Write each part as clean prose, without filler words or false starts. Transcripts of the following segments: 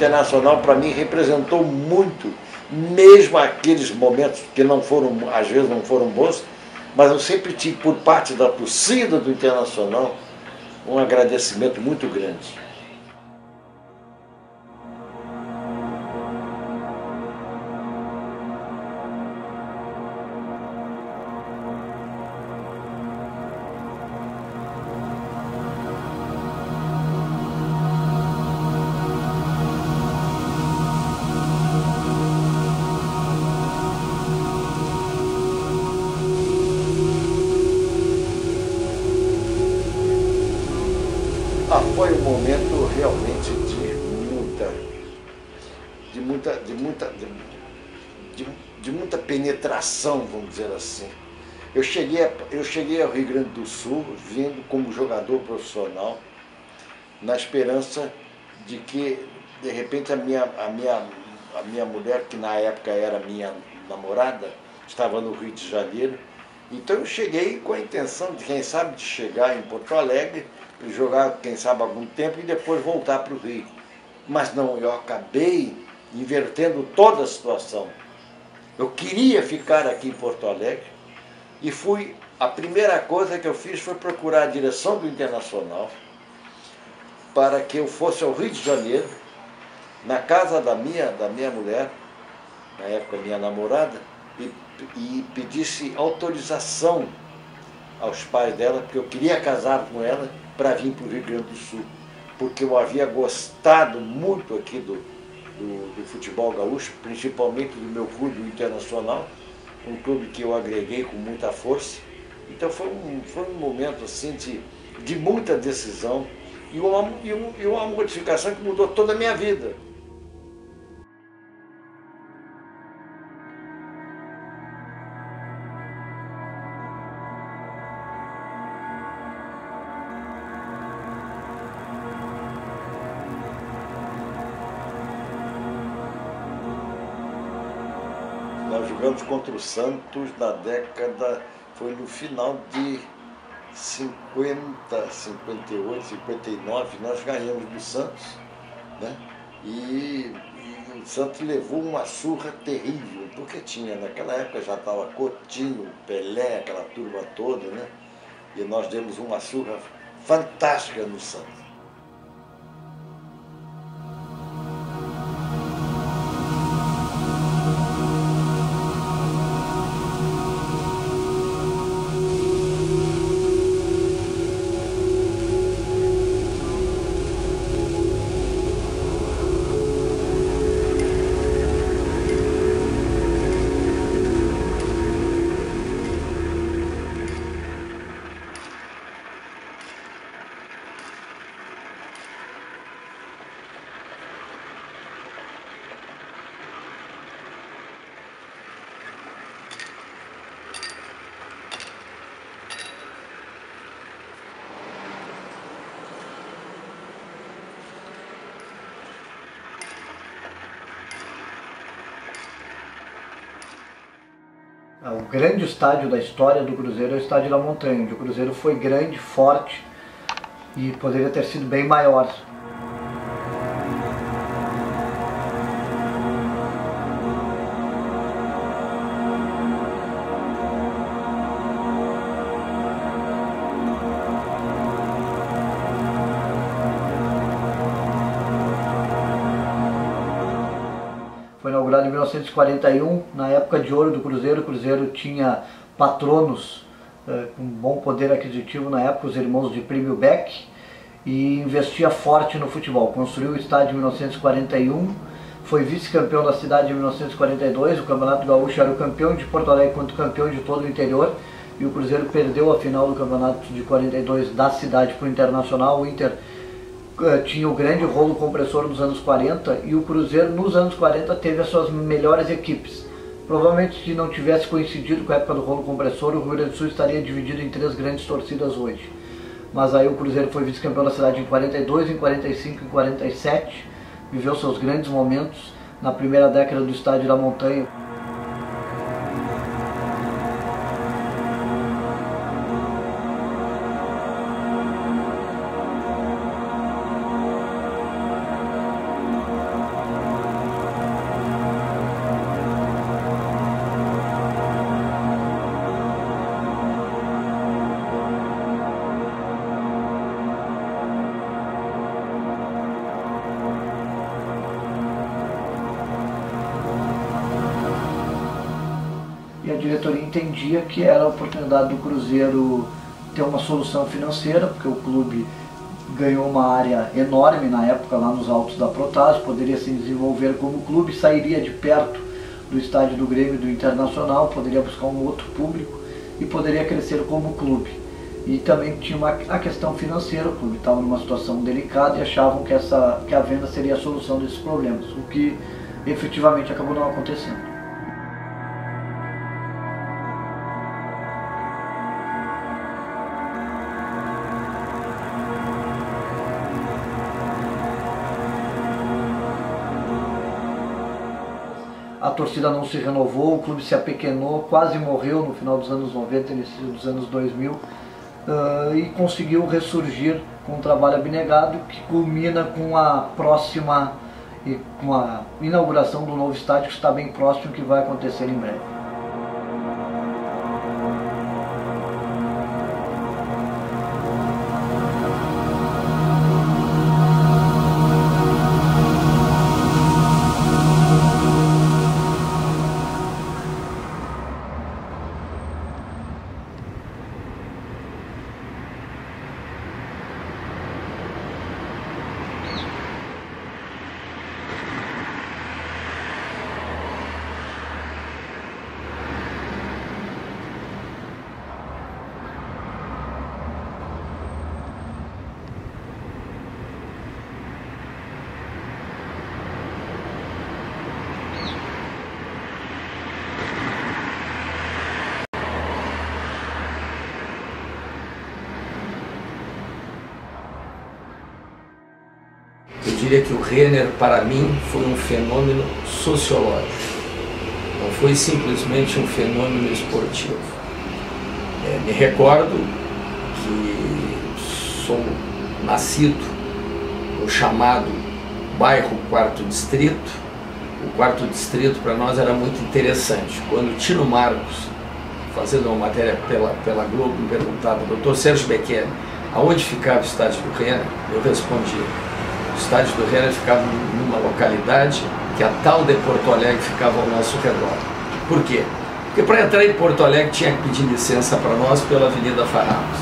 Internacional para mim representou muito, mesmo aqueles momentos que não foram, às vezes não foram bons, mas eu sempre tive por parte da torcida do Internacional um agradecimento muito grande. Foi um momento realmente de muita penetração, vamos dizer assim. Eu cheguei ao Rio Grande do Sul vindo como jogador profissional, na esperança de que, de repente, a minha mulher, que na época era minha namorada, estava no Rio de Janeiro. Então eu cheguei com a intenção de, quem sabe, de chegar em Porto Alegre, jogar, quem sabe, algum tempo e depois voltar para o Rio. Mas não, eu acabei invertendo toda a situação. Eu queria ficar aqui em Porto Alegre e a primeira coisa que eu fiz foi procurar a direção do Internacional para que eu fosse ao Rio de Janeiro, na casa da minha mulher, na época minha namorada, e pedisse autorização aos pais dela, porque eu queria casar com ela para vir para o Rio Grande do Sul, porque eu havia gostado muito aqui do futebol gaúcho, principalmente do meu clube Internacional, um clube que eu agreguei com muita força. Então foi um momento assim de muita decisão e uma modificação que mudou toda a minha vida. Nós jogamos contra o Santos na década, foi no final de 50, 58, 59, nós ganhamos do Santos, né? E o Santos levou uma surra terrível, porque naquela época já estava Coutinho, Pelé, aquela turma toda, né? E nós demos uma surra fantástica no Santos. O grande estádio da história do Cruzeiro é o Estádio da Montanha, onde o Cruzeiro foi grande, forte e poderia ter sido bem maior. Foi inaugurado em 1941, na época de ouro do Cruzeiro. O Cruzeiro tinha patronos com bom poder aquisitivo na época, os irmãos de Plínio Beck, e investia forte no futebol. Construiu o estádio em 1941, foi vice-campeão da cidade em 1942, o Campeonato Gaúcho era o campeão de Porto Alegre contra o campeão de todo o interior, e o Cruzeiro perdeu a final do Campeonato de 42 da cidade para o Internacional. O Inter tinha o grande rolo compressor nos anos 40 e o Cruzeiro nos anos 40 teve as suas melhores equipes. Provavelmente, se não tivesse coincidido com a época do rolo compressor, o Rio Grande do Sul estaria dividido em 3 grandes torcidas hoje. Mas aí o Cruzeiro foi vice-campeão da cidade em 42, em 45 e 47, viveu seus grandes momentos na primeira década do Estádio da Montanha. e a diretoria entendia que era a oportunidade do Cruzeiro ter uma solução financeira, porque o clube ganhou uma área enorme na época lá nos altos da Protásio, poderia se desenvolver como clube, sairia de perto do estádio do Grêmio e do Internacional, poderia buscar um outro público e poderia crescer como clube. E também tinha a questão financeira, o clube estava numa situação delicada e achavam que a venda seria a solução desses problemas, o que efetivamente acabou não acontecendo. A torcida não se renovou, o clube se apequenou, quase morreu no final dos anos 90 e início dos anos 2000 e conseguiu ressurgir com um trabalho abnegado que culmina com a próxima e com a inauguração do novo estádio que está bem próximo, que vai acontecer em breve. Eu diria que o Renner, para mim, foi um fenômeno sociológico. Não foi simplesmente um fenômeno esportivo. Me recordo que sou nascido no chamado bairro Quarto Distrito. O Quarto Distrito para nós era muito interessante. Quando Tino Marcos, fazendo uma matéria pela Globo, me perguntava: doutor Sérgio Becquer, aonde ficava o estádio do Renner? Eu respondia: o estádio do Renner ficava numa localidade que a tal de Porto Alegre ficava ao nosso redor. Por quê? Porque para entrar em Porto Alegre tinha que pedir licença para nós pela Avenida Farrapos.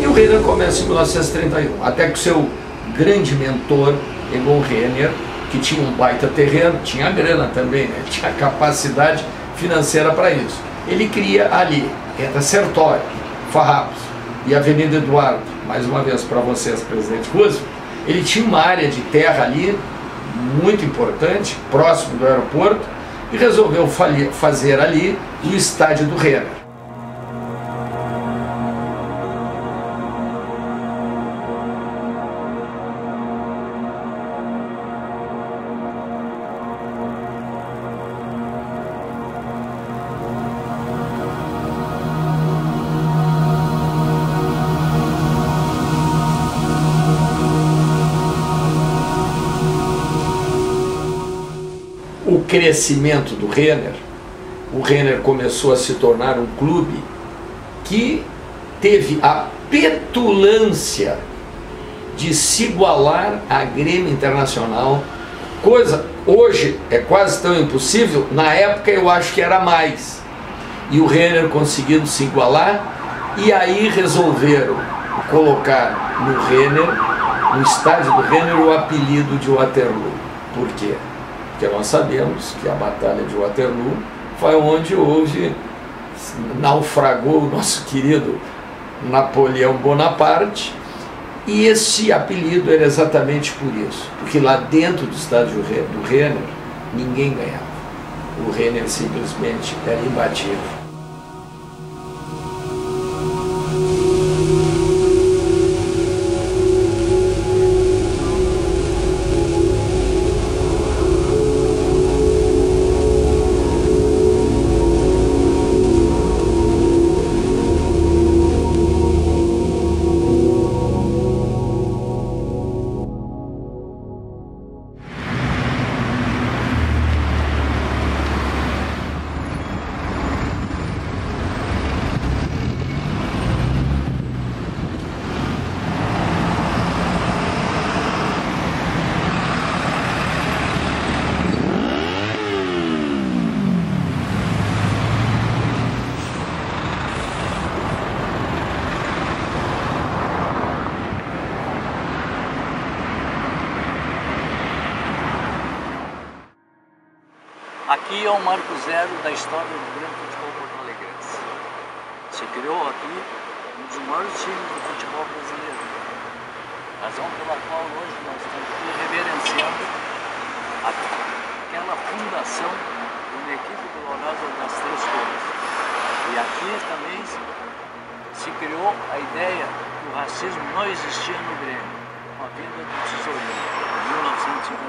E o Renner começa em 1931, até que o seu grande mentor, Egon Renner, que tinha um baita terreno, tinha grana também, né? Tinha capacidade financeira para isso. Ele cria ali, entre Sertório, Farrapos e Avenida Eduardo, mais uma vez para vocês, presidente Roosevelt, ele tinha uma área de terra ali, muito importante, próximo do aeroporto, e resolveu fazer ali o estádio do Renner. O crescimento do Renner, o Renner começou a se tornar um clube que teve a petulância de se igualar à Grêmio Internacional, coisa hoje é quase tão impossível, na época eu acho que era mais. E o Renner conseguindo se igualar, e aí resolveram colocar no Renner, no estádio do Renner, o apelido de Waterloo. Por quê? Porque nós sabemos que a Batalha de Waterloo foi onde naufragou o nosso querido Napoleão Bonaparte, e esse apelido era exatamente por isso, porque lá dentro do estádio do Renner ninguém ganhava. O Renner simplesmente era imbatível. Aqui é o marco zero da história do Grêmio Futebol Porto-Alegrense. Se criou aqui um dos maiores times do futebol brasileiro. Razão pela qual hoje nós estamos aqui reverenciando aquela fundação de uma equipe gloriosa das Três Cores. E aqui também se criou a ideia que o racismo não existia no Grêmio, com a vinda do Tesourinho, em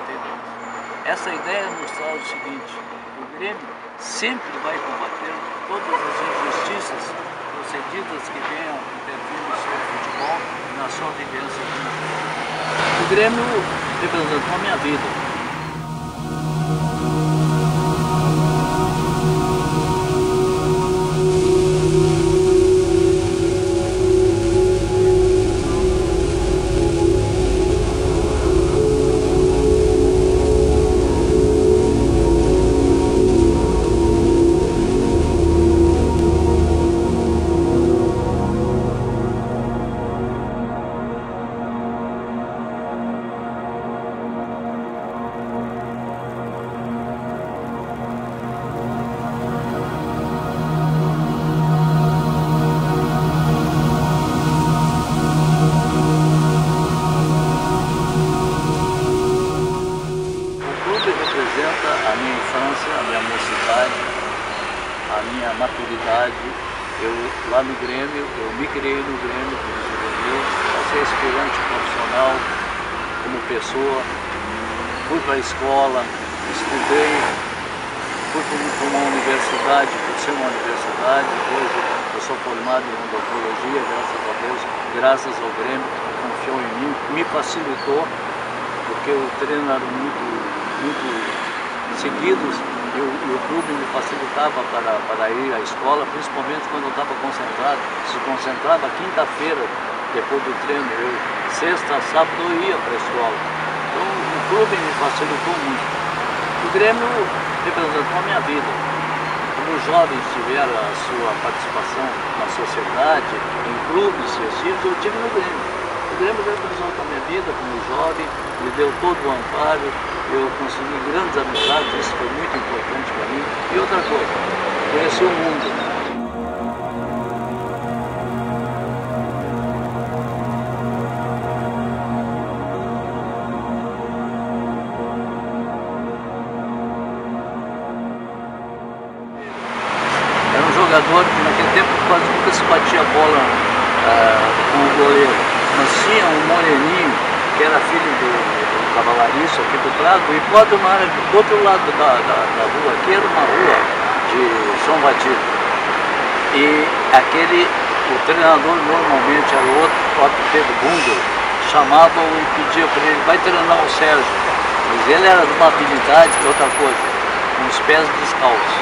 1952. Essa ideia nos traz o seguinte: o Grêmio sempre vai combater todas as injustiças procedidas que venham intervir no seu futebol e na sua vivência aqui no Grêmio. O Grêmio representou a minha vida. Representa a minha infância, a minha mocidade, a minha maturidade. Eu, lá no Grêmio, eu me criei no Grêmio como juvenil, passei aspirante profissional como pessoa, fui para a escola, estudei, fui para uma universidade, por ser uma universidade. Hoje eu sou formado em odontologia, graças a Deus, graças ao Grêmio, que confiou em mim, me facilitou, porque o treino era muito seguidos e o clube me facilitava para ir à escola, principalmente quando eu estava concentrado. Se concentrava quinta-feira, depois do treino, eu sexta, sábado eu ia para a escola. Então o clube me facilitou muito. O Grêmio representou a minha vida. Como os jovens tiveram a sua participação na sociedade, em clubes festivos, eu tive no Grêmio. O Grêmio representou a minha vida como jovem, me deu todo o amparo, eu consegui grandes amizades, isso foi muito importante para mim. E outra coisa, conheci o mundo. Era um jogador que naquele tempo quase nunca se batia a bola com o goleiro, mas tinha um moreninho que era filho do cavalariço aqui do Prado, e do outro lado da rua, aqui era uma rua de São Batista. E o treinador normalmente era o outro Pedro Bundel, chamava-o e pedia para ele: vai treinar o Sérgio. Mas ele era de uma habilidade, que outra coisa, com os pés descalços.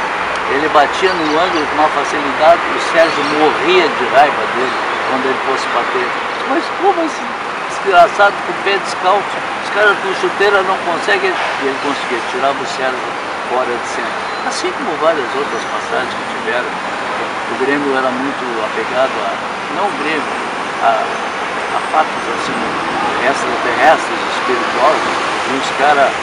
Ele batia no ângulo com uma facilidade, e o Sérgio morria de raiva dele quando ele fosse bater. Mas como esse desgraçado com o pé descalço? Os caras com chuteira não conseguem. E ele conseguia, tirava o Sérgio fora de cena. Assim como várias outras passagens que tiveram. O Grêmio era muito apegado não o Grêmio, a fatos assim, extraterrestres, espirituosos, e os caras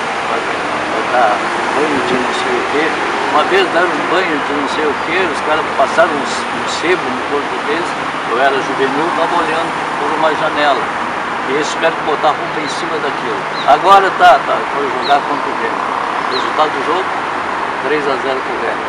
dar banho de não sei o quê. Uma vez deram um banho de não sei o quê, os caras passaram um sebo no corpo deles. Eu era juvenil, estava olhando por uma janela. E eles tiveram que botar a roupa em cima daquilo. Agora foi jogar contra o Grêmio. Resultado do jogo, 3-0 para o Grêmio.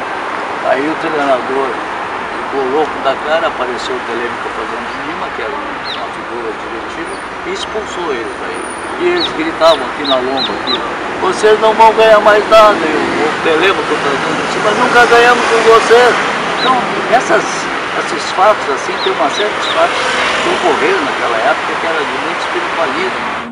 Aí o treinador ficou louco da cara, apareceu o Telêmico fazendo de Lima, que era uma figura diretiva, e expulsou eles aí. E eles gritavam aqui na lomba, aqui: vocês não vão ganhar mais nada. E o Telêmico fazendo assim: mas nunca ganhamos com vocês. Então, esses fatos, assim, tem uma série de fatos que ocorreram naquela época que era de muito espiritualismo.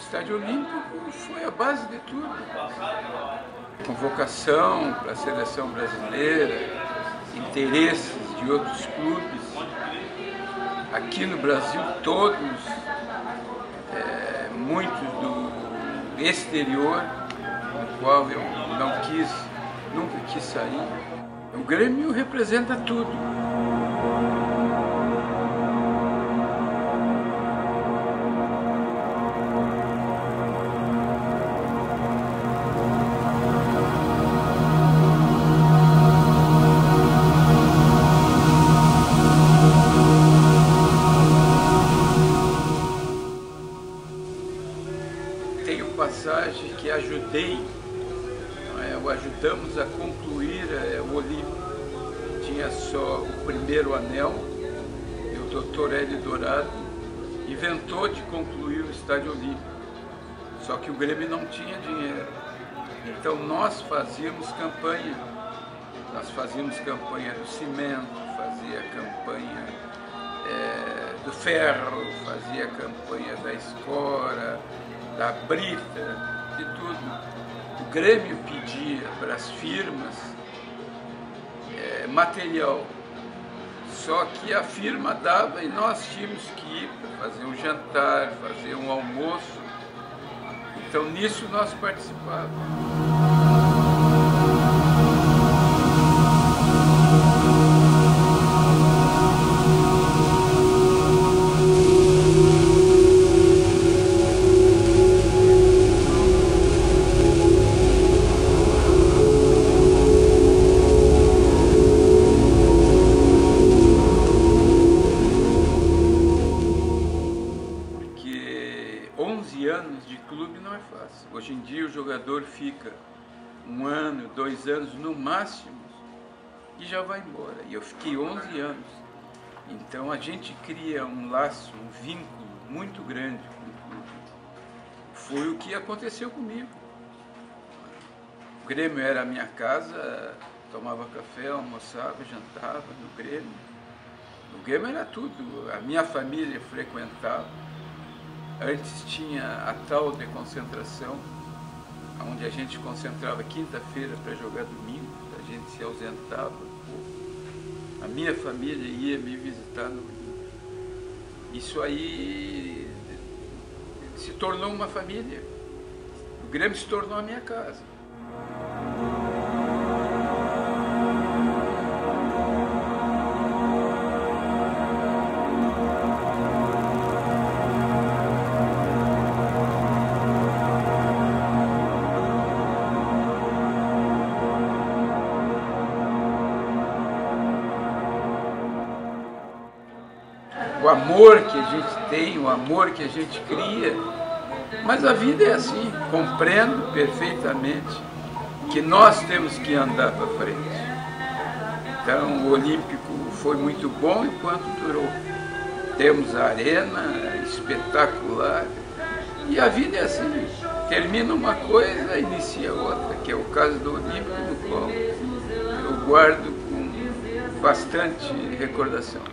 Estádio Olímpico foi a base de tudo. Convocação para a seleção brasileira, interesses de outros clubes. Aqui no Brasil, todos, muitos do exterior, do qual eu nunca quis sair. O Grêmio representa tudo. Tenho passagem que o ajudamos a concluir o Olímpico. Tinha só o primeiro anel e o Dr. Hélio Dourado inventou de concluir o Estádio Olímpico. Só que o Grêmio não tinha dinheiro. Então nós fazíamos campanha. Nós fazíamos campanha do cimento, fazia campanha do ferro, fazia campanha da escora, da brita, de tudo. O Grêmio pedia para as firmas material, só que a firma dava e nós tínhamos que ir para fazer um jantar, fazer um almoço. Então nisso nós participávamos. Porque 11 anos de clube não é fácil. Hoje em dia o jogador fica 1 ano, 2 anos no máximo e já vai embora. E eu fiquei 11 anos. Então a gente cria um laço, um vínculo muito grande com o clube. Foi o que aconteceu comigo. O Grêmio era a minha casa, tomava café, almoçava, jantava no Grêmio. O Grêmio era tudo, a minha família frequentava. Antes tinha a tal de concentração, onde a gente concentrava quinta-feira para jogar domingo, a gente se ausentava um pouco. A minha família ia me visitar no domingo. Isso aí se tornou uma família. O Grêmio se tornou a minha casa. O amor que a gente tem, o amor que a gente cria, mas a vida é assim, compreendo perfeitamente que nós temos que andar para frente. Então o Olímpico foi muito bom enquanto durou. Temos a arena espetacular e a vida é assim, termina uma coisa, inicia outra, que é o caso do Olímpico, no qual eu guardo com bastante recordação.